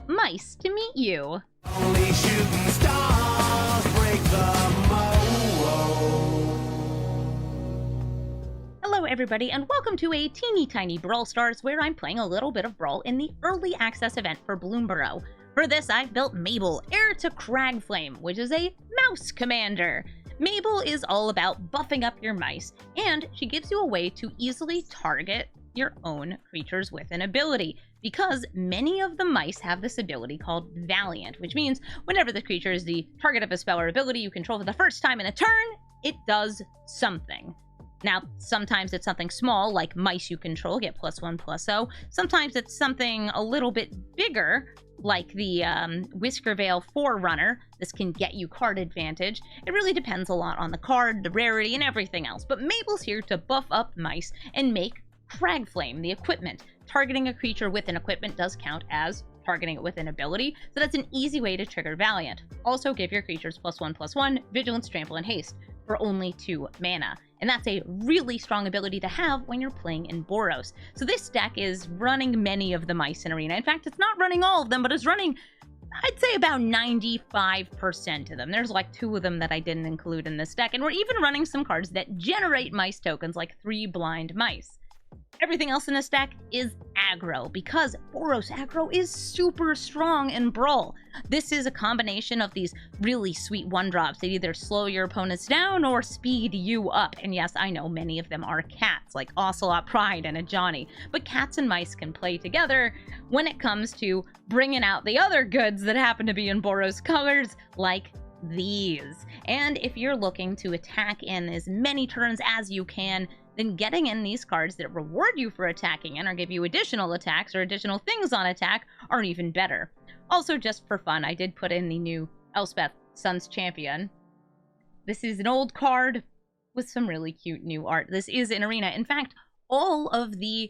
mice to meet you. Only shooting stars break the mold. Hello everybody, and welcome to a teeny tiny Brawl Stars where I'm playing a little bit of Brawl in the early access event for Bloomburrow. For this, I've built Mabel, heir to Cragflame, which is a mouse commander. Mabel is all about buffing up your mice, and she gives you a way to easily target your own creatures with an ability, because many of the mice have this ability called Valiant, which means whenever the creature is the target of a spell or ability you control for the first time in a turn, it does something. Now, sometimes it's something small, like mice you control get +1/+0. Sometimes it's something a little bit bigger, like the Whiskervale Forerunner. This can get you card advantage. It really depends a lot on the card, the rarity, and everything else. But Mabel's here to buff up mice and make Cragflame the equipment. Targeting a creature with an equipment does count as targeting it with an ability, so that's an easy way to trigger Valiant. Also give your creatures +1/+1, Vigilance, Trample, and Haste for only 2 mana. And that's a really strong ability to have when you're playing in Boros. So this deck is running many of the mice in Arena. In fact, it's not running all of them, but it's running, I'd say, about 95% of them. There's like 2 of them that I didn't include in this deck. And we're even running some cards that generate mice tokens, like 3 blind mice. Everything else in this deck is aggro, because Boros aggro is super strong in Brawl. This is a combination of these really sweet 1-drops that either slow your opponents down or speed you up. And yes, I know many of them are cats, like Ocelot Pride and a Johnny. But cats and mice can play together when it comes to bringing out the other goods that happen to be in Boros colors, like these. And if you're looking to attack in as many turns as you can, then getting in these cards that reward you for attacking in or give you additional attacks or additional things on attack are even better. Also, just for fun, I did put in the new Elspeth Sun's Champion. This is an old card with some really cute new art. This is in Arena. In fact, all of the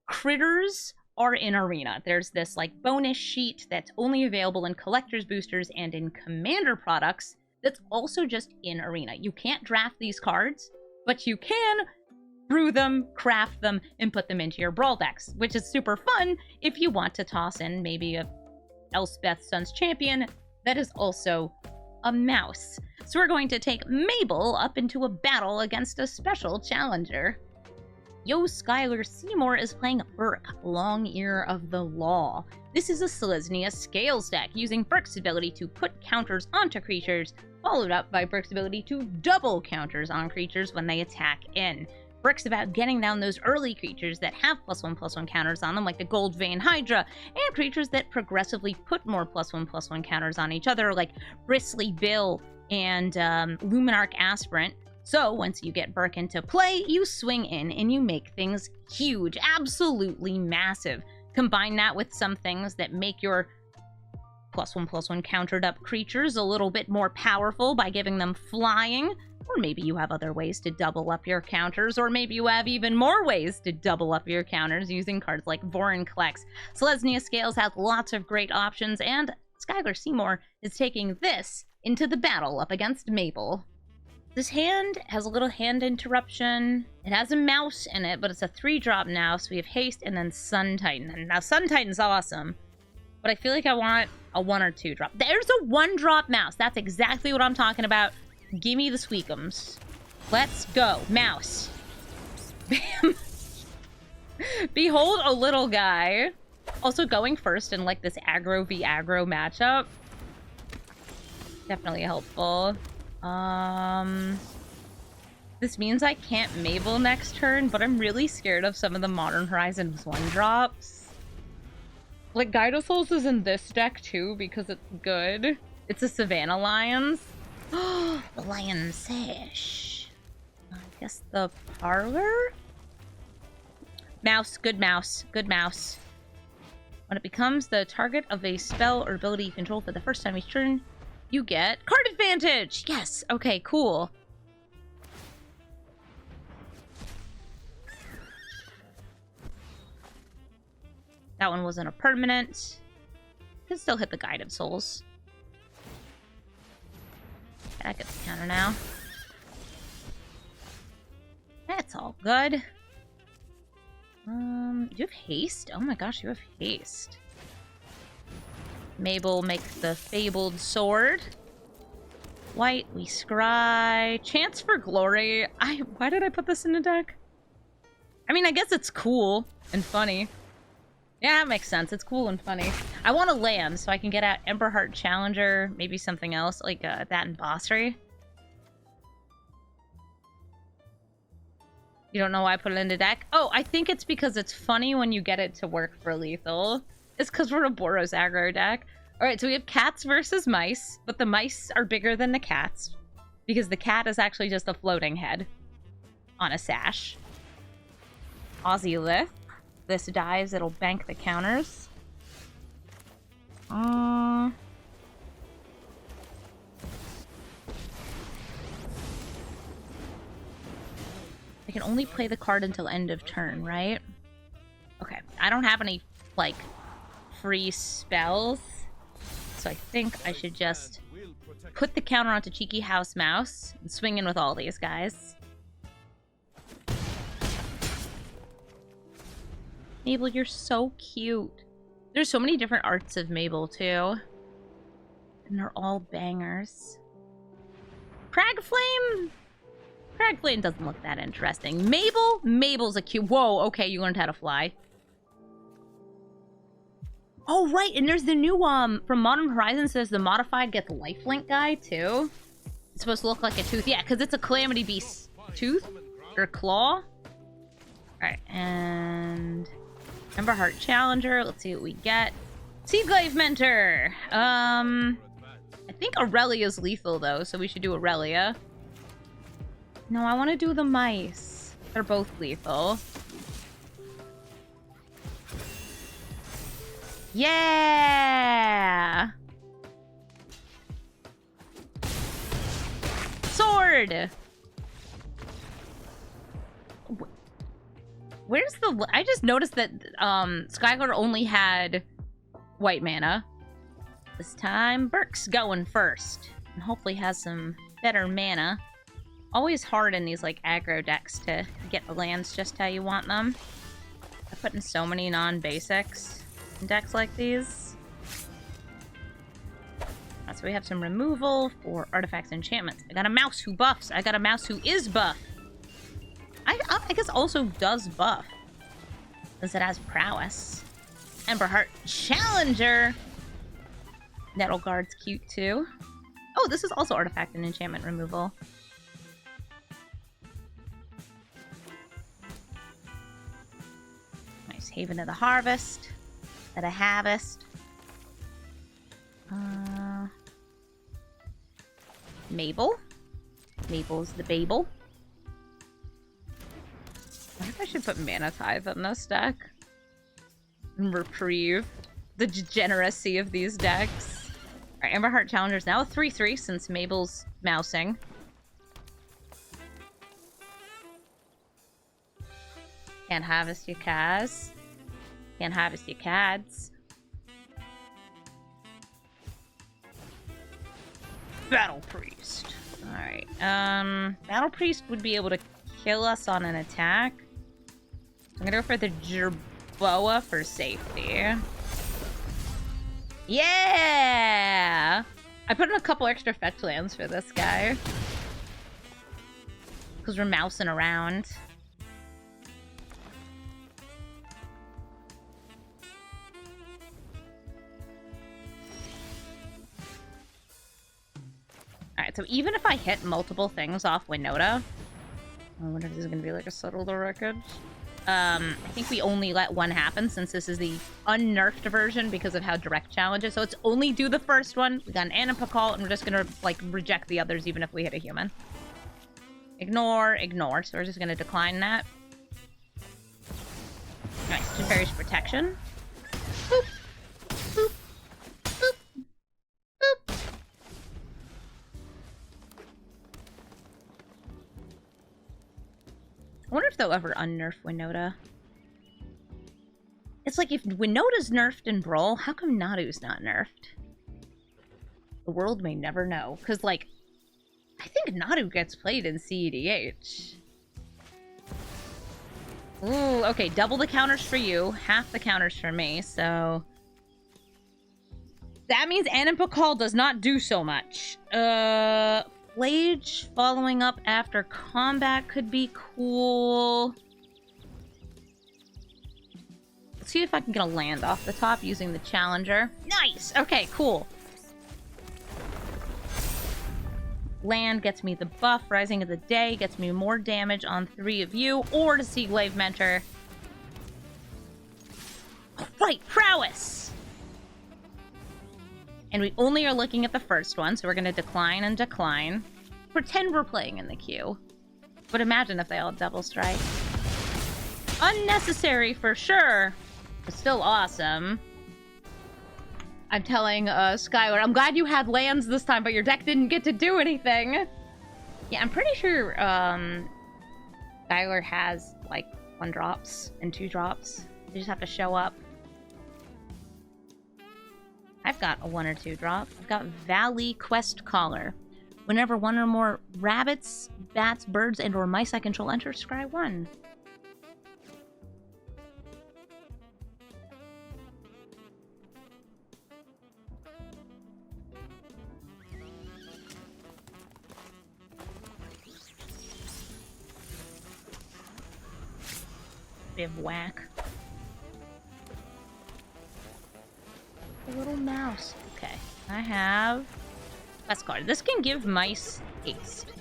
critters are in Arena. There's this like bonus sheet that's only available in collector's boosters and in commander products that's also just in Arena. You can't draft these cards, but you can brew them, craft them, and put them into your Brawl decks, which is super fun if you want to toss in maybe a Elspeth Sun's Champion that is also a mouse. So we're going to take Mabel up into a battle against a special challenger. Yo Skylar Seymour is playing Burke, Long Ear of the Law. This is a Selesnya Scales deck, using Burke's ability to put counters onto creatures, followed up by Burke's ability to double counters on creatures when they attack in. Burke's about getting down those early creatures that have +1/+1 counters on them, like the Gold Vein Hydra, and creatures that progressively put more +1/+1 counters on each other, like Bristly Bill and Luminarch Aspirant. So once you get Burke into play, you swing in and you make things huge, absolutely massive. Combine that with some things that make your +1/+1 countered up creatures a little bit more powerful by giving them flying. Or maybe you have other ways to double up your counters, or maybe you have even more ways to double up your counters using cards like Vorinclex. Selesnya Scales has lots of great options, and Skylar Seymour is taking this into the battle up against Mabel. This hand has a little hand interruption. It has a mouse in it, but it's a 3-drop now, so we have Haste and then Sun Titan. And now Sun Titan's awesome, but I feel like I want a 1 or 2 drop. There's a 1-drop mouse. That's exactly what I'm talking about. Give me the Squeakums. Let's go. Mouse. Bam. Behold a little guy. Also going first in like this aggro v aggro matchup. Definitely helpful. This means I can't Mabel next turn, but I'm really scared of some of the Modern Horizons 1-drops. Like Gyarados is in this deck too because it's good. It's a Savannah Lions. The Lion Sash. I guess the Parlor? Mouse, good mouse, good mouse. When it becomes the target of a spell or ability you control for the first time each turn, you get card advantage! Yes! Okay, cool. That one wasn't a permanent. Can still hit the Guided Souls. That gets the counter now. That's all good. You have haste? Oh my gosh, you have haste. Mabel makes the fabled sword. White, we scry. Chance for glory. Why did I put this in the deck? I mean, I guess it's cool and funny. Yeah, that makes sense. It's cool and funny. I want to land so I can get out Emberheart Challenger, maybe something else, like that and Bossery. You don't know why I put it in the deck? Oh, I think it's because it's funny when you get it to work for lethal. It's because we're a Boros aggro deck. Alright, so we have cats versus mice, but the mice are bigger than the cats because the cat is actually just a floating head on a sash. Aussie Lith. This dies, it'll bank the counters. I can only play the card until end of turn, right? Okay, I don't have any, like, free spells. So I think I should just put the counter onto Cheeky House Mouse and swing in with all these guys. Mabel, you're so cute. There's so many different arts of Mabel, too. And they're all bangers. Cragflame? Cragflame doesn't look that interesting. Mabel? Mabel's a cute... Whoa, okay, you learned how to fly. Oh, right, and there's the new, from Modern Horizons, there's the modified gets lifelink guy, too. It's supposed to look like a tooth. Yeah, because it's a Calamity Beast tooth? Or claw? Alright, and... Emberheart Challenger, let's see what we get. Seaglaive Mentor! I think Aurelia's lethal, though, so we should do Aurelia. No, I want to do the mice. They're both lethal. Yeah! Sword! Where's the... I just noticed that Skylar only had white mana. This time, Burke's going first. And hopefully has some better mana. Always hard in these, like, aggro decks to get the lands just how you want them. I put in so many non-basics in decks like these. So we have some removal for artifacts and enchantments. I got a mouse who buffs. I got a mouse who is buff. I guess also does buff. Since it has prowess. Emberheart Challenger. Nettle Guard's cute too. Oh, this is also artifact and enchantment removal. Nice. Haven of the Harvest. That I harvest. Mabel. Mabel's the Babel. I wonder if I should put Mana Tithe in this deck. And reprieve the degeneracy of these decks. Alright, Emberheart Challenger's now a 3-3 since Mabel's mousing. Can't harvest your cars. Can't harvest your cads. Battle Priest. Alright, Battle Priest would be able to kill us on an attack. I'm gonna go for the Jerboa for safety. Yeah! I put in a couple extra fetch lands for this guy. Because we're mousing around. Alright, so even if I hit multiple things off Winota... I wonder if this is going to be like a subtle the wreckage. I think we only let one happen since this is the unnerfed version because of how direct challenge is. So it's only do the first one. We got an Anipakal, and we're just going to, like, reject the others even if we hit a human. Ignore, ignore. So we're just going to decline that. Nice. Teferi's Protection. Boop. Boop. Boop. Boop. I wonder if they'll ever unnerf Winota. It's like, if Winota's nerfed in Brawl, how come Nadu's not nerfed? The world may never know. Because, like, I think Nadu gets played in CEDH. Ooh, okay, double the counters for you, half the counters for me, so... That means Anna Pakal does not do so much. Flage following up after combat could be cool. Let's see if I can get a land off the top using the Challenger. Nice! Okay, cool. Land gets me the buff. Rising of the Day gets me more damage on 3 of you, or to Seaglaive Mentor. Oh, right, Prowess! And we only are looking at the first one, so we're going to decline and decline. Pretend we're playing in the queue. But imagine if they all double strike. Unnecessary for sure, but still awesome. I'm telling Skylar, I'm glad you had lands this time, but your deck didn't get to do anything. Yeah, I'm pretty sure Skylar has like 1 drops and 2 drops. You just have to show up. I've got a 1 or 2 drop. I've got Valley Quest Caller. Whenever 1 or more rabbits, bats, birds, and or mice I control enter, scry 1. Bivouac. A little mouse. Okay, I have Quest card. This can give mice haste.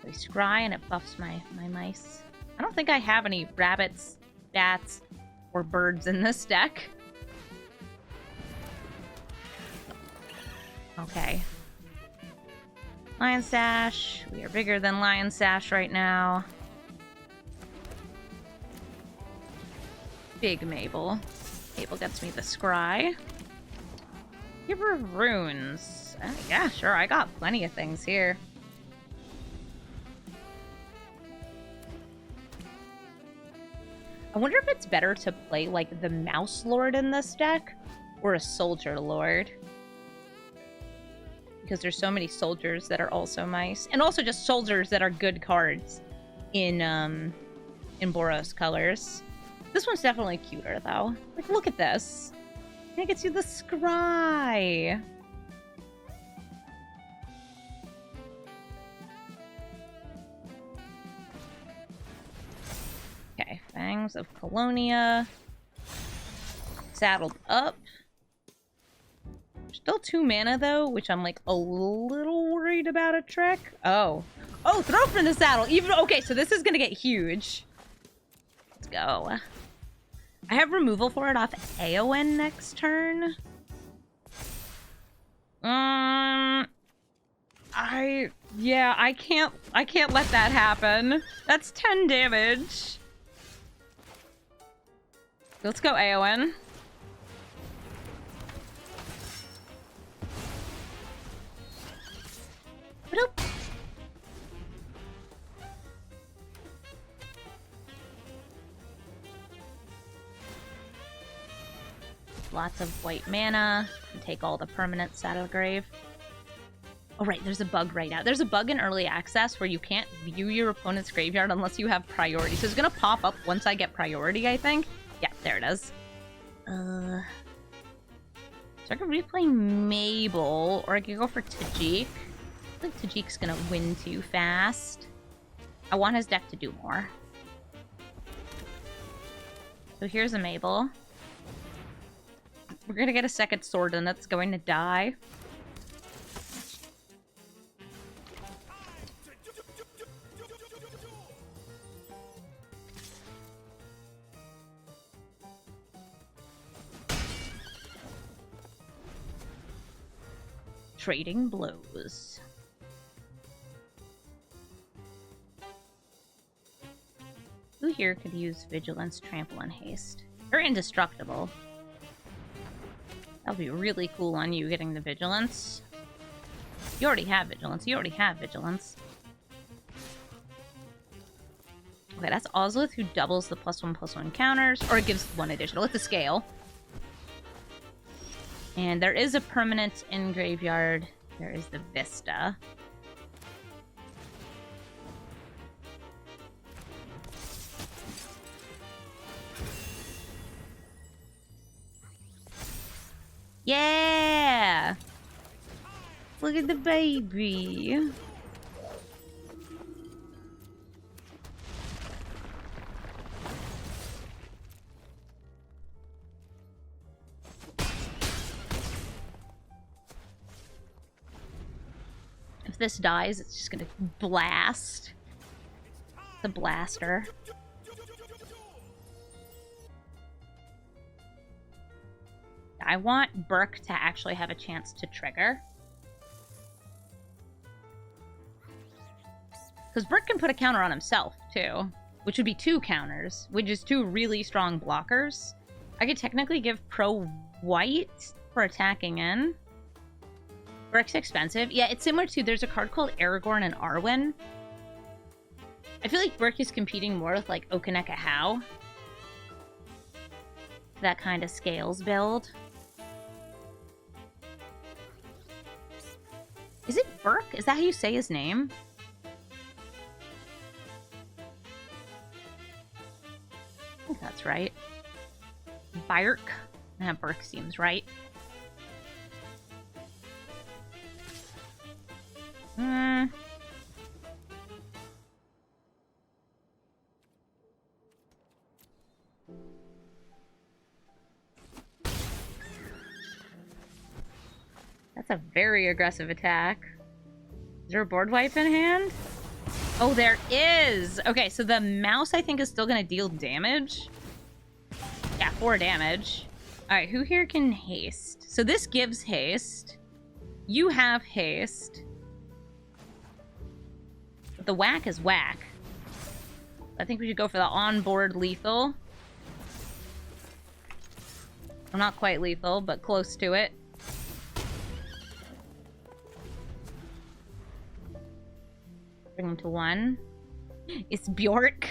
We scry and it buffs my mice. I don't think I have any rabbits, bats, or birds in this deck. Okay. Lion Sash. We are bigger than Lion Sash right now. Big Mabel. Mabel gets me the scry. Giver of Runes. Yeah, sure. I got plenty of things here. I wonder if it's better to play like the Mouse Lord in this deck or a Soldier Lord. Because there's so many soldiers that are also mice. And also just soldiers that are good cards in Boros colors. This one's definitely cuter, though. Like, look at this. And it gets you the scry. Okay, Fangs of Colonia. Saddled up. Still 2 mana, though, which I'm, like, a little worried about a trick. Oh. Oh, throw from the saddle. Even okay, so this is gonna get huge. Let's go. I have removal for it off Aowen next turn. Yeah, I can't let that happen. That's 10 damage. Let's go Aowen. Nope. Lots of white mana. And take all the permanents out of the grave. Oh, right. There's a bug right now. There's a bug in early access where you can't view your opponent's graveyard unless you have priority. So it's going to pop up once I get priority, I think. Yeah, there it is. So I could replay Mabel, or I could go for Tajik. I think Tajik's gonna win too fast. I want his deck to do more. So here's a Mabel. We're gonna get a second sword and that's going to die. Trading blows. Who here could use Vigilance, Trample, and Haste? They're indestructible. That would be really cool on you, getting the Vigilance. You already have Vigilance. You already have Vigilance. Okay, that's Ozlith, who doubles the +1/+1 counters, or it gives 1 additional. It's a scale. And there is a permanent in graveyard. There is the Vista. Yeah! Look at the baby. If this dies, it's just gonna blast. The blaster. I want Burke to actually have a chance to trigger. Because Burke can put a counter on himself, too. Which would be 2 counters, which is 2 really strong blockers. I could technically give Pro White for attacking in. Burke's expensive. Yeah, it's similar to, there's a card called Aragorn and Arwen. I feel like Burke is competing more with, like, Okaneka How. That kind of scales build. Is it Burke? Is that how you say his name? I think that's right. Birk? Burke seems right. That's a very aggressive attack. Is there a board wipe in hand? Oh, there is! Okay, so the mouse, I think, is still gonna deal damage. Yeah, 4 damage. Alright, who here can haste? So this gives haste. You have haste. But the whack is whack. I think we should go for the on-board lethal. I'm not quite lethal, but close to it. Bring him to 1. It's Bjork.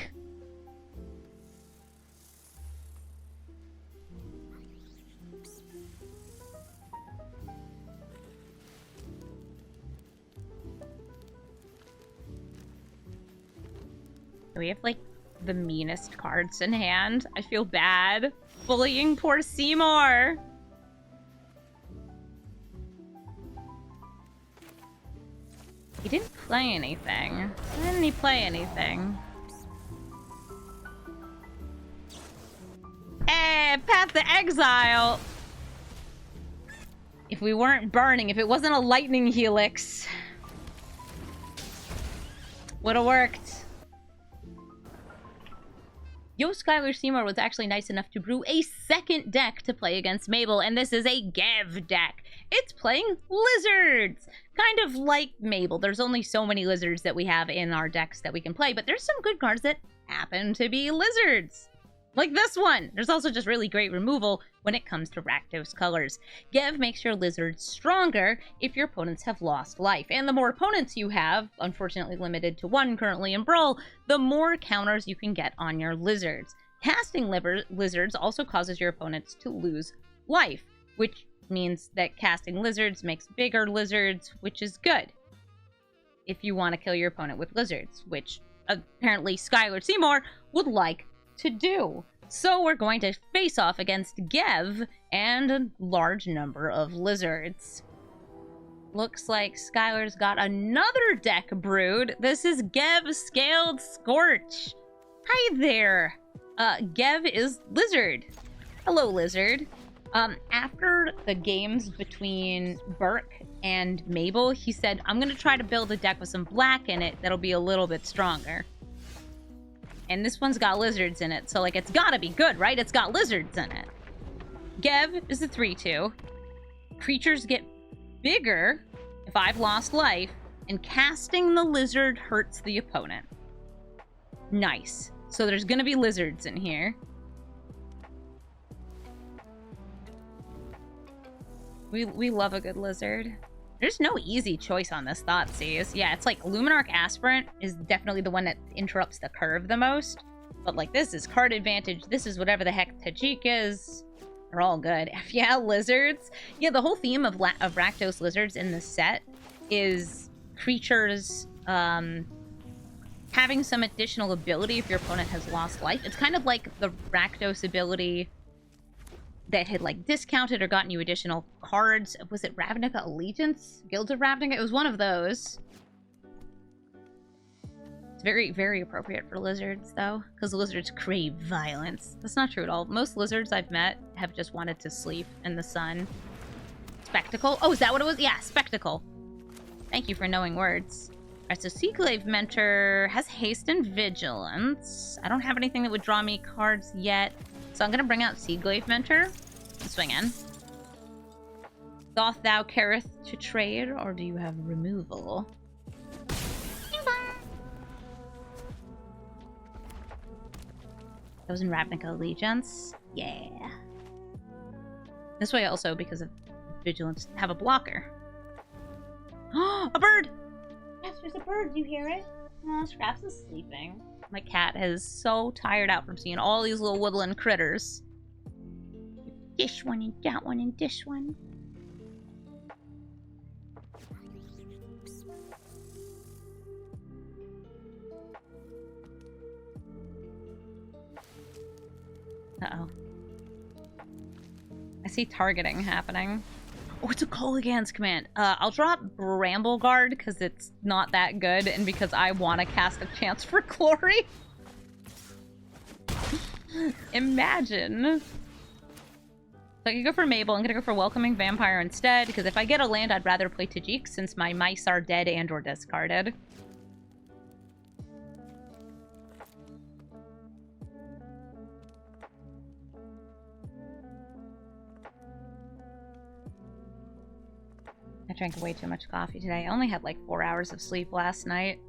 We have, like, the meanest cards in hand. I feel bad bullying poor Seymour. He didn't play anything. Why didn't he play anything? Eh, Path to Exile! If we weren't burning, if it wasn't a lightning helix, would've worked. Yo, Skylar Seymour was actually nice enough to brew a second deck to play against Mabel, and this is a Gev deck. It's playing lizards! Kind of like Mabel. There's only so many lizards that we have in our decks that we can play, but there's some good cards that happen to be lizards. Like this one! There's also just really great removal when it comes to Rakdos colors. Gev makes your lizards stronger if your opponents have lost life. And the more opponents you have, unfortunately limited to 1 currently in Brawl, the more counters you can get on your lizards. Casting lizards also causes your opponents to lose life, which means that casting lizards makes bigger lizards, which is good if you want to kill your opponent with lizards, which apparently Skylar Seymour would like to do. So we're going to face off against Gev and a large number of lizards. Looks like Skylar's got another deck brewed. This is Gev Scaled Scorch. Hi there. Gev is Lizard. Hello, Lizard. After the games between Burke and Mabel, he said, I'm going to try to build a deck with some black in it that'll be a little bit stronger. And this one's got lizards in it, so, like, it's gotta be good, right? It's got lizards in it. Gev is a 3/2. Creatures get bigger if I've lost life, and casting the lizard hurts the opponent. Nice. So there's gonna be lizards in here. We love a good lizard. There's no easy choice on this Thoughtseize. Yeah, it's like Luminarch Aspirant is definitely the one that interrupts the curve the most. But like this is card advantage. This is whatever the heck Tajik is. They're all good. Yeah, lizards. Yeah, the whole theme of Rakdos lizards in this set is creatures having some additional ability if your opponent has lost life. It's kind of like the Rakdos ability that had, like, discounted or gotten you additional cards. Was it Ravnica Allegiance? Guild of Ravnica? It was one of those. It's very, very appropriate for lizards, though, because lizards crave violence. That's not true at all. Most lizards I've met have just wanted to sleep in the sun. Spectacle? Oh, is that what it was? Yeah, Spectacle. Thank you for knowing words. Alright, so Seaglaive Mentor has haste and vigilance. I don't have anything that would draw me cards yet, so I'm gonna bring out Seaglaive Mentor and swing in. Doth thou careth to trade, or do you have removal? That was in Ravnica Allegiance. Yeah. This way also, because of vigilance, have a blocker. Oh, a bird! Yes, there's a bird. Do you hear it? Oh, Scraps is sleeping. My cat is so tired out from seeing all these little woodland critters. Dish one and that one and dish one. Uh-oh. I see targeting happening. Oh, it's a Kolaghan's command. I'll drop Bramble Guard because it's not that good and because I want to cast a Chance for Glory. Imagine. So I could go for Mabel. I'm going to go for Welcoming Vampire instead because if I get a land, I'd rather play Tajik since my mice are dead and or discarded. I drank way too much coffee today. I only had like 4 hours of sleep last night.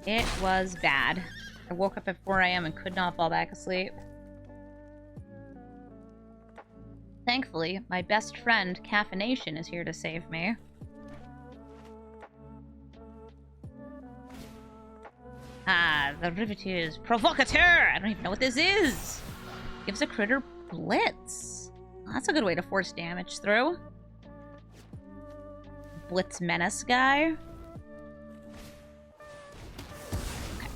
It was bad. I woke up at 4 a.m. and could not fall back asleep. Thankfully, my best friend, Caffeination, is here to save me. Ah, the Riveteer's Provocateur! I don't even know what this is! Gives a critter Blitz. Well, that's a good way to force damage through. Blitz Menace guy. Okay.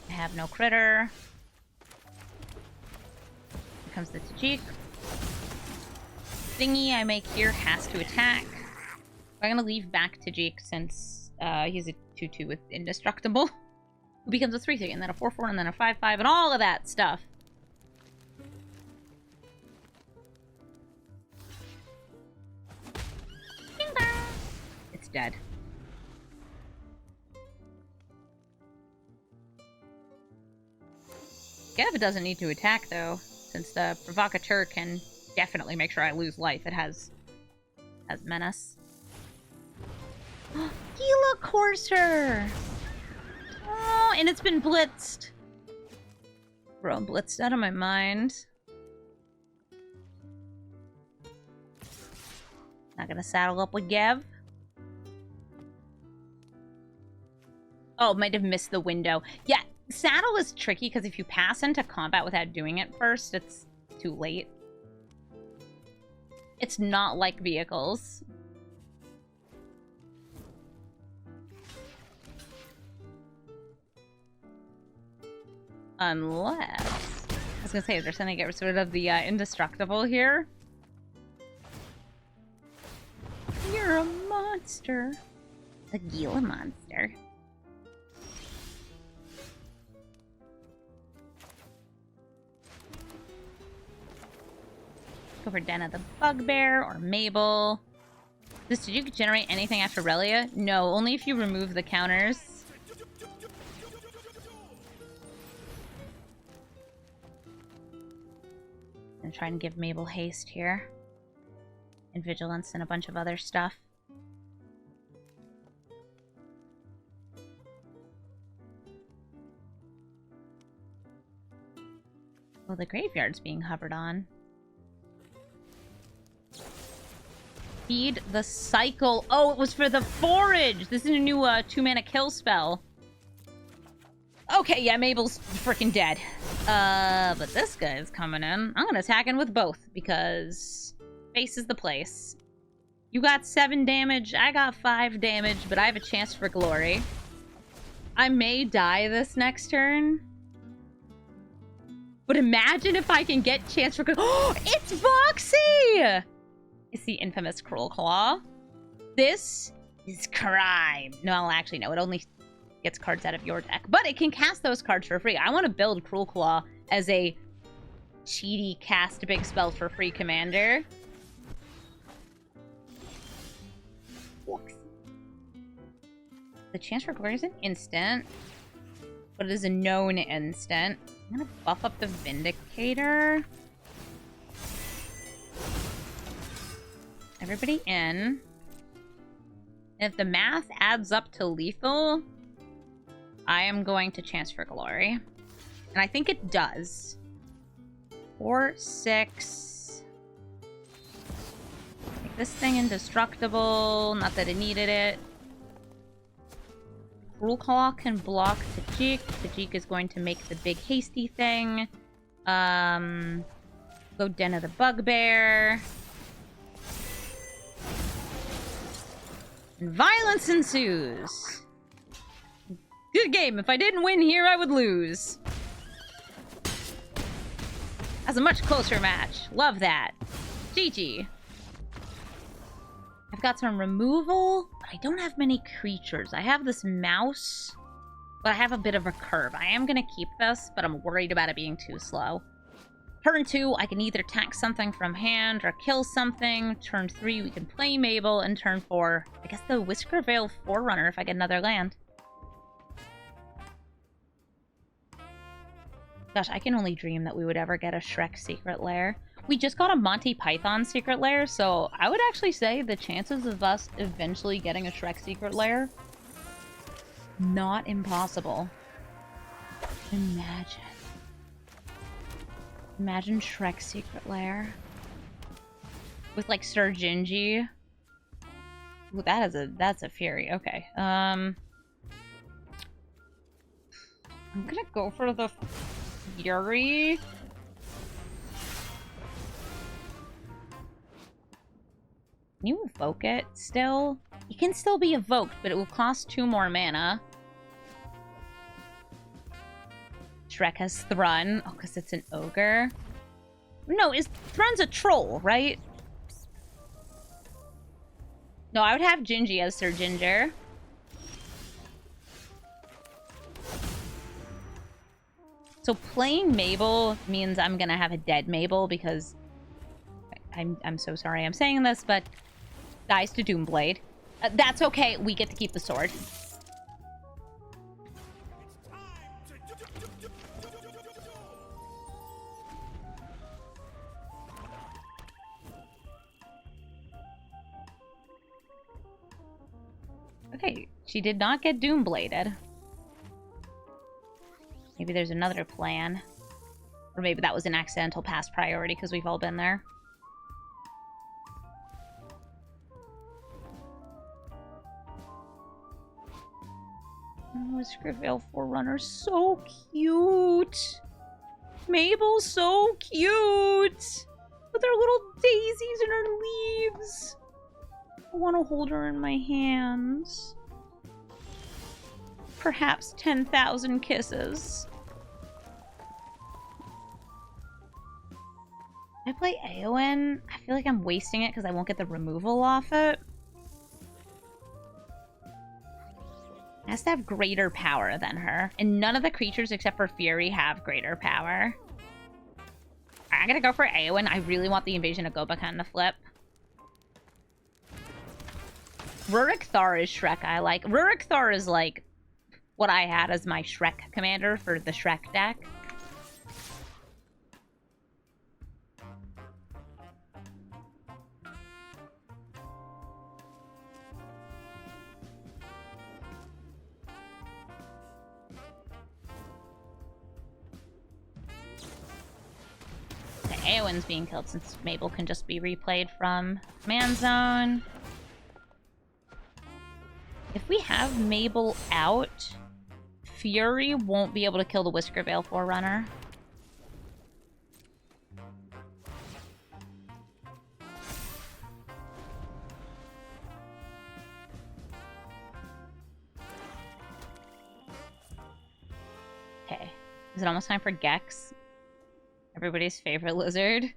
I have no critter. Here comes the Tajik. Thingy I make here has to attack. I'm gonna leave back Tajik since he's a 2-2 with Indestructible. Who becomes a 3-3 and then a 4-4 and then a 5-5 and all of that stuff. It's dead. Gev doesn't need to attack though, since the Provocateur can definitely make sure I lose life. It has Menace. Gila Courser! Oh, and it's been blitzed. Bro, I'm blitzed out of my mind. Not gonna saddle up with Gev. Oh, might have missed the window. Yeah, saddle is tricky because if you pass into combat without doing it first, it's too late. It's not like vehicles. Unless... I was gonna say, is there something to get rid of the Indestructible here? You're a monster. A Gila monster. Go for Den of the Bugbear or Mabel. Did you generate anything after Relia? No, only if you remove the counters. And try and give Mabel haste here. And vigilance and a bunch of other stuff. Well, the graveyard's being hovered on. Feed the cycle. Oh, it was for the forage. This is a new 2-mana kill spell. Okay, yeah, Mabel's freaking dead. But this guy's coming in. I'm gonna attack him with both because face is the place. You got 7 damage. I got 5 damage, but I have a chance for glory. I may die this next turn. But imagine if I can get chance for... Oh, it's Boxy! It's the infamous Cruel Claw. This is crime. No, actually, no. It only gets cards out of your deck. But it can cast those cards for free. I want to build Cruel Claw as a cheaty cast big spell for free commander. The chance for glory is an instant, but it is a known instant. I'm gonna buff up the Vindicator. Everybody in. And if the math adds up to lethal, I am going to chance for glory. And I think it does. 4, 6. Make this thing indestructible. Not that it needed it. Cruel Claw can block Tajik. Tajik is going to make the big hasty thing. Go Den of the Bugbear. And violence ensues. Good game. If I didn't win here, I would lose. That's a much closer match. Love that. GG. I've got some removal, but I don't have many creatures. I have this mouse, but I have a bit of a curve. I am going to keep this, but I'm worried about it being too slow. Turn 2, I can either tax something from hand or kill something. Turn 3, we can play Mabel. And turn 4, I guess the Whiskerveil Forerunner if I get another land. Gosh, I can only dream that we would ever get a Shrek Secret Lair. We just got a Monty Python Secret Lair, so I would actually say the chances of us eventually getting a Shrek Secret Lair, not impossible. Imagine. Imagine Shrek Secret Lair. With, like, Sir Gingy. Ooh, that's a fury. Okay. I'm gonna go for the Fury. Can you evoke it still? It can still be evoked, but it will cost 2 more mana. Shrek has Thrun. Oh, because it's an ogre. No, Thrun's a troll, right? No, I would have Gingy as Sir Ginger. So playing Mabel means I'm gonna have a dead Mabel because I'm so sorry I'm saying this, but dies to Doomblade. That's okay. We get to keep the sword. Okay, she did not get Doombladed. Maybe there's another plan. Or maybe that was an accidental past priority because we've all been there. Whiskerveil Forerunner, so cute. Mabel's so cute. With her little daisies and her leaves. I want to hold her in my hands. Perhaps 10,000 kisses. If I play Eowyn, I feel like I'm wasting it because I won't get the removal off it. It has to have greater power than her. And none of the creatures except for Fury have greater power. I'm gonna go for Eowyn. I really want the Invasion of Gobakhan to flip. Rurik Thar is Shrek I like. Rurik Thar is like what I had as my Shrek commander for the Shrek deck. Eowyn's being killed since Mabel can just be replayed from Command Zone. If we have Mabel out, Fury won't be able to kill the Whiskerveil Forerunner. Okay. Is it almost time for Gex? Everybody's favorite lizard.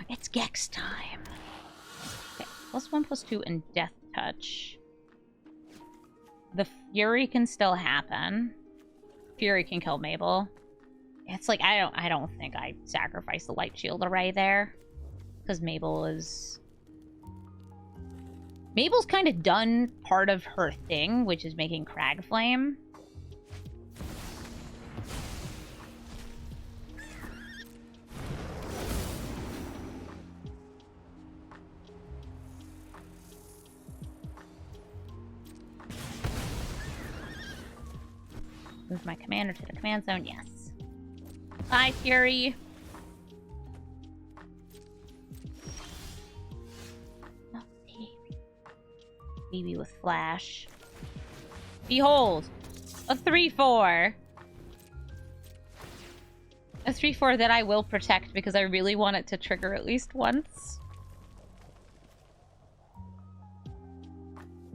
It's Gex time. Okay, +1/+2 and Death Touch. The Fury can still happen. Fury can kill Mabel. It's like I don't think I sacrifice the Light Shield Array there, because Mabel's kind of done part of her thing, which is making Cragflame. Move my commander to the command zone, yes. Bye, Fury. Oh, baby. Baby with flash. Behold! A 3/4! A 3/4 that I will protect because I really want it to trigger at least once.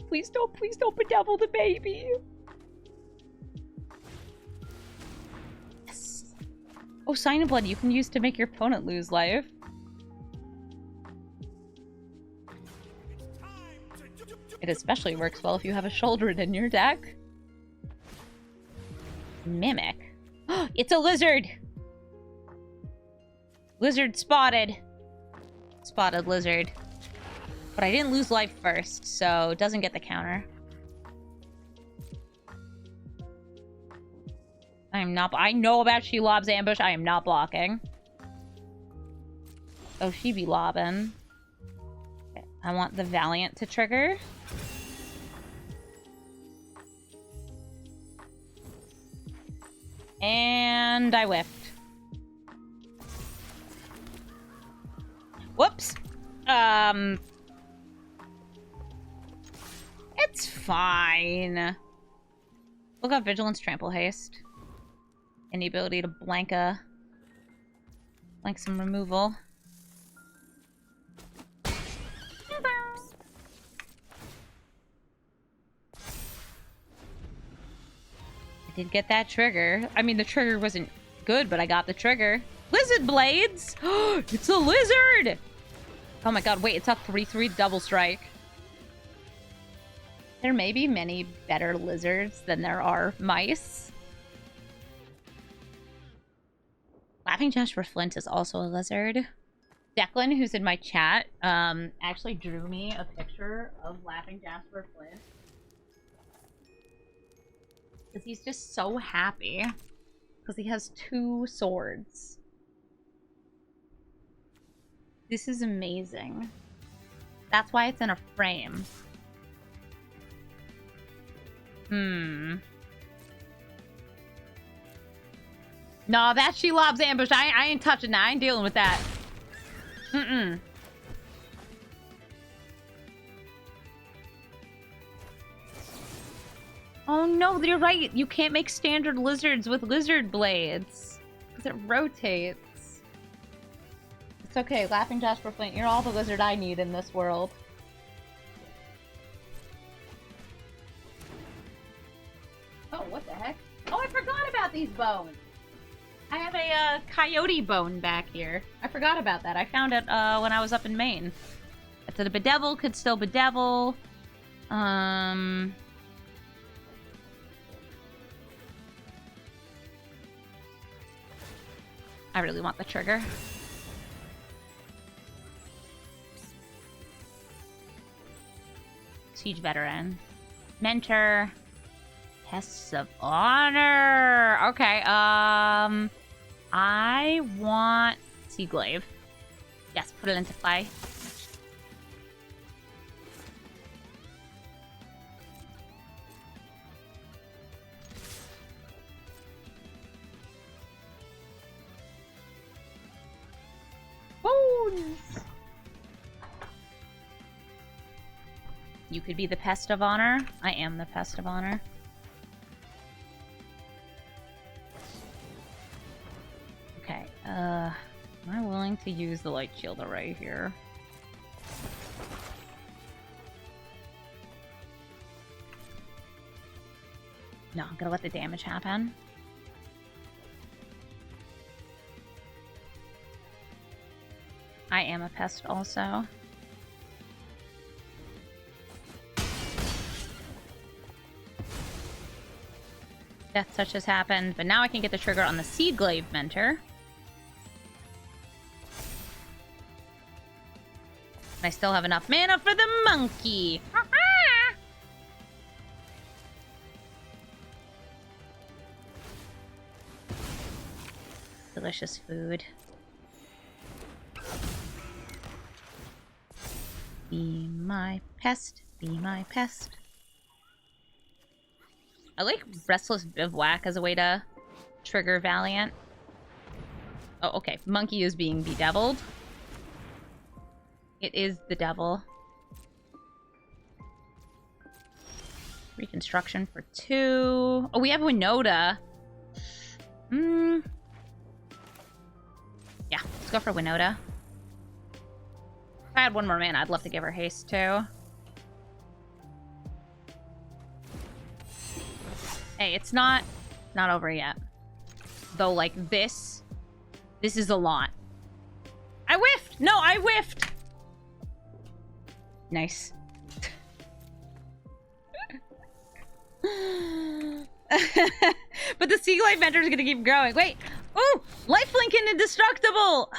Please don't bedevil the baby! Oh, Sign of Blood you can use to make your opponent lose life. It especially works well if you have a Shouldered in your deck. Mimic. It's a lizard! Lizard spotted. Spotted lizard. But I didn't lose life first, so it doesn't get the counter. I know about Shelob's ambush. I am not blocking. Oh, she be lobbing. Okay, I want the Valiant to trigger. And I whiffed. Whoops. It's fine. Look up Vigilance, Trample, Haste. And the ability to blank some removal. I did get that trigger. I mean, the trigger wasn't good, but I got the trigger. Lizard Blades! It's a lizard! Oh my god, wait, it's a 3/3 double strike. There may be many better lizards than there are mice. Laughing Jasper Flint is also a lizard. Declan, who's in my chat, actually drew me a picture of Laughing Jasper Flint. Because he's just so happy. Because he has 2 swords. This is amazing. That's why it's in a frame. No, that's Shelob's ambush. I ain't touching that. I ain't dealing with that. Oh no, you're right. You can't make standard lizards with lizard blades. Because it rotates. It's okay, Laughing Jasper Flint. You're all the lizard I need in this world. Oh, what the heck? Oh, I forgot about these bones! I have a coyote bone back here. I forgot about that. I found it when I was up in Maine. So the bedevil could still bedevil. I really want the trigger. Siege Veteran. Mentor. Tests of Honor. Okay, I want Seaglaive. Yes, put it into play. Bones! You could be the Pest of Honor. I am the Pest of Honor. Okay, am I willing to use the Light Shield Array here? No, I'm gonna let the damage happen. I am a pest also. Death touch has happened, but now I can get the trigger on the Seedglaive Mentor. I still have enough mana for the monkey. Delicious food. Be my pest. Be my pest. I like Restless Bivouac as a way to trigger Valiant. Oh, okay. Monkey is being bedeviled. It is the devil. Reconstruction for 2. Oh, we have Winota. Yeah, let's go for Winota. If I had one more mana, I'd love to give her haste too. Hey, it's not over yet. Though, like, this is a lot. I whiffed! No, I whiffed! Nice. But the Seedglaive Mentor is gonna keep growing. Wait! Ooh! Lifelink and Indestructible!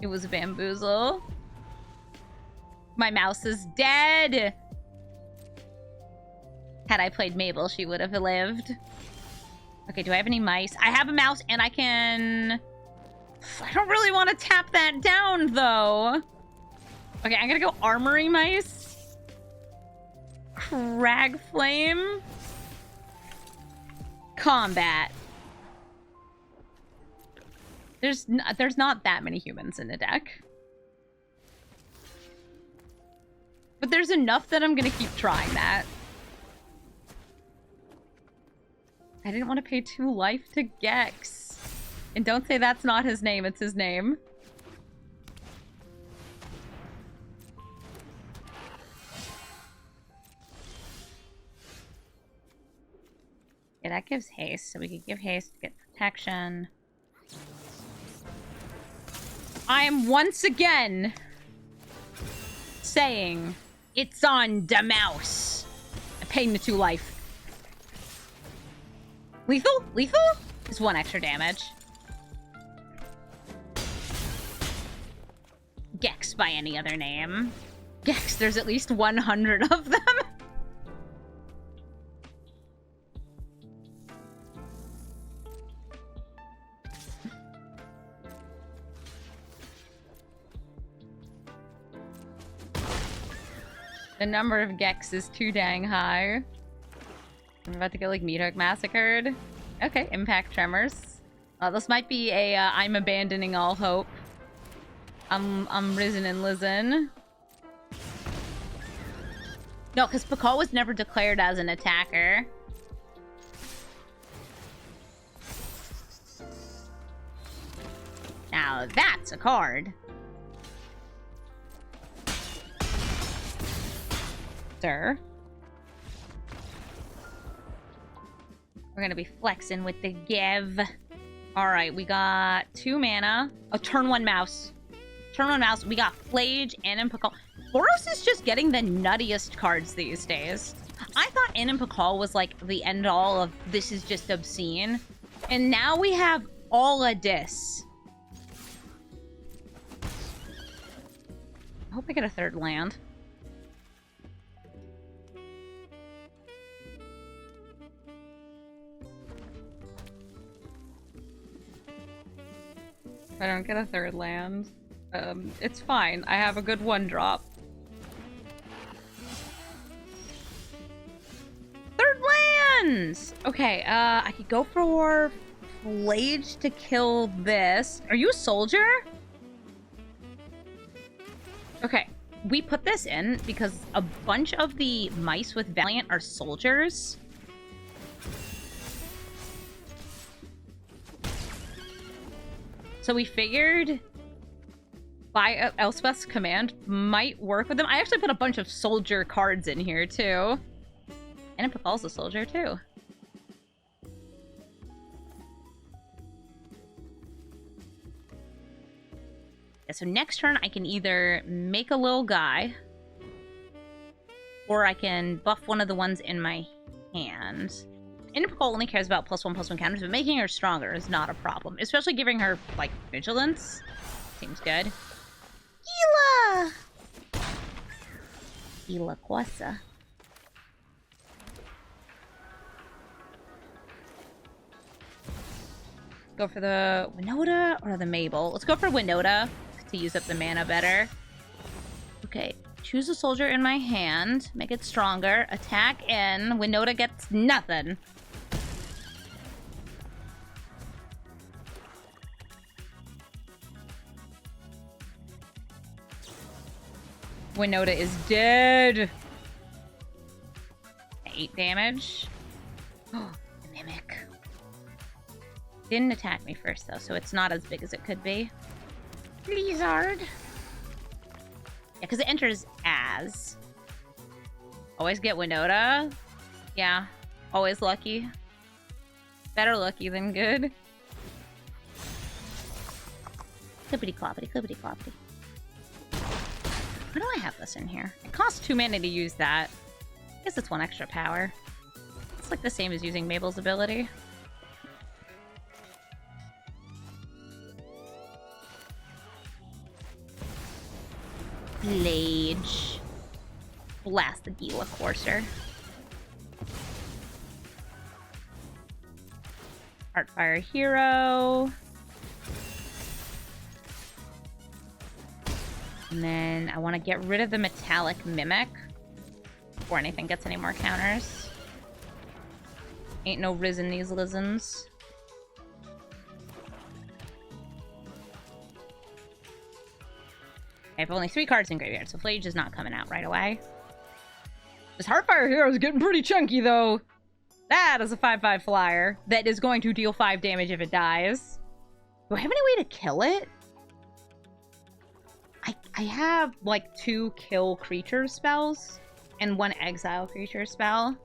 It was a bamboozle. My mouse is dead! Had I played Mabel, she would have lived. Okay, do I have any mice? I have a mouse and I can... I don't really want to tap that down, though. Okay, I'm gonna go Armory Mice. Cragflame. Combat. There's not that many humans in the deck. But there's enough that I'm gonna keep trying that. I didn't want to pay 2 life to Gex. And don't say that's not his name, it's his name. Yeah, that gives haste, so we could give haste to get protection. I am once again saying it's on the mouse. I paid the 2 life. Lethal? Lethal? Is 1 extra damage. Gex by any other name. Gex, there's at least 100 of them. The number of Gex is too dang high. I'm about to get, like, Meathook massacred. Okay, Impact Tremors. This might be a, I'm abandoning all hope. I'm risen and lisen. No, because Pakal was never declared as an attacker. Now that's a card. Sir. We're gonna be flexing with the give. Alright, we got 2 mana. Oh, turn 1 mouse. Turn 1 mouse. We got Flage, and Pakal. Boros is just getting the nuttiest cards these days. I thought Anin Pakal was like the end all of this is just obscene. And now we have all of this. I hope I get a 3rd land. If I don't get a 3rd land, it's fine. I have a good 1-drop. 3rd lands! Okay, I could go for Flage to kill this. Are you a soldier? Okay, we put this in because a bunch of the mice with Valiant are soldiers. So we figured by Elspeth's command might work with them. I actually put a bunch of soldier cards in here, too. And Impical's a soldier, too. Yeah, so next turn, I can either make a little guy, or I can buff one of the ones in my hand. Impicul only cares about +1/+1 counters, but making her stronger is not a problem. Especially giving her, like, vigilance. Seems good. Gila! Gila Quasa. Go for the Winota or the Mabel? Let's go for Winota to use up the mana better. Okay, choose a soldier in my hand. Make it stronger. Attack in. Winota gets nothing. Winota is dead. 8 damage. Oh, the Mimic. Didn't attack me first, though, so it's not as big as it could be. Blizzard. Yeah, because it enters as. Always get Winota. Yeah, always lucky. Better lucky than good. Clippity cloppity, clippity cloppity. Why do I have this in here? It costs 2 mana to use that. I guess it's 1 extra power. It's like the same as using Mabel's ability. Lage. Blast the Gila Courser. Heartfire Hero. And then I want to get rid of the Metallic Mimic before anything gets any more counters. Ain't no risen these lizens. I have only 3 cards in graveyard, so Flage is not coming out right away. This Heartfire Hero is getting pretty chunky, though. That is a 5/5 flyer that is going to deal 5 damage if it dies. Do I have any way to kill it? I have, like, 2 kill creature spells and 1 exile creature spell.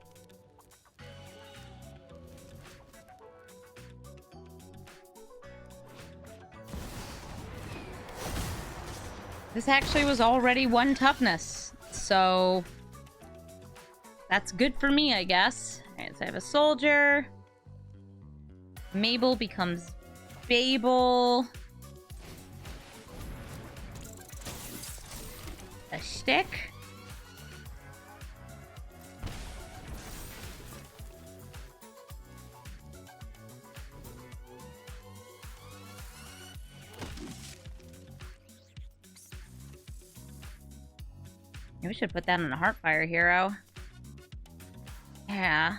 This actually was already 1 toughness, so that's good for me, I guess. Alright, so I have a soldier. Mabel becomes Babel. A stick. Maybe we should put that on a Heartfire Hero. Yeah.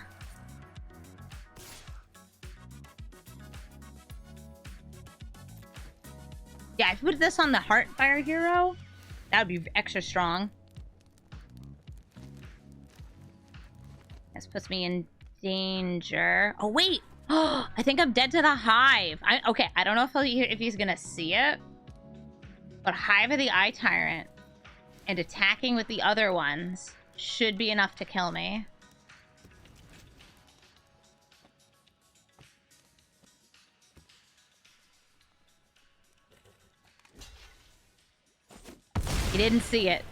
Yeah, if you put this on the Heartfire Hero, that would be extra strong. This puts me in danger. Oh, wait! Oh, I think I'm dead to the Hive. Okay, I don't know if he's gonna see it. But Hive of the Eye Tyrant and attacking with the other ones should be enough to kill me. He didn't see it.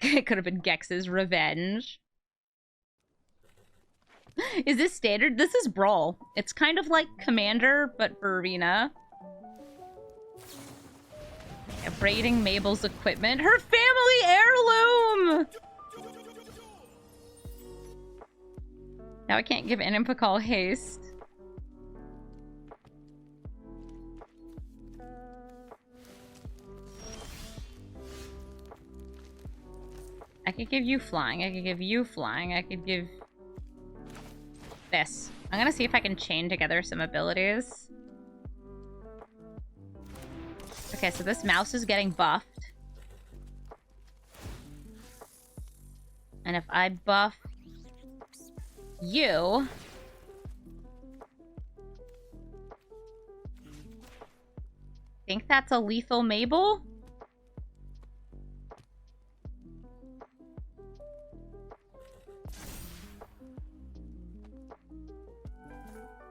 It could have been Gex's revenge. Is this standard? This is Brawl. It's kind of like Commander, but for Arena. Yeah, braiding Mabel's equipment. Her family heirloom! Now I can't give Inimpakal haste. I could give you flying. I could give you flying. I could give this. I'm gonna see if I can chain together some abilities. Okay, so this mouse is getting buffed. And if I buff you... think that's a lethal Mabel?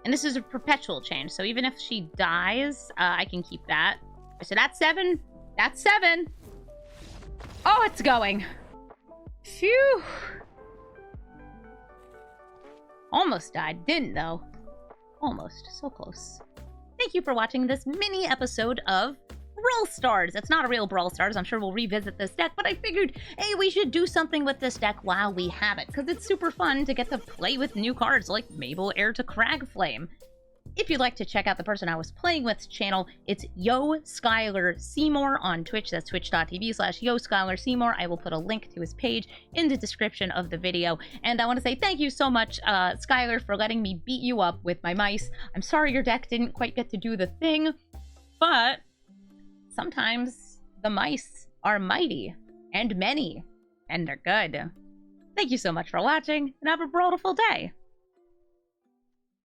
And this is a perpetual change, so even if she dies, I can keep that. So that's 7. That's 7. Oh, it's going. Phew. Almost died. Didn't, though. Almost. So close. Thank you for watching this mini episode of Brawl Stars. It's not a real Brawl Stars. I'm sure we'll revisit this deck, but I figured, hey, we should do something with this deck while we have it, because it's super fun to get to play with new cards like Mabel, Heir to Cragflame. If you'd like to check out the person I was playing with's channel, it's Yo Skylar Seymour on Twitch. That's twitch.tv/Yo Skylar Seymour. I will put a link to his page in the description of the video. And I want to say thank you so much, Skylar, for letting me beat you up with my mice. I'm sorry your deck didn't quite get to do the thing, but sometimes the mice are mighty and many, and they're good. Thank you so much for watching, and have a brawlful day.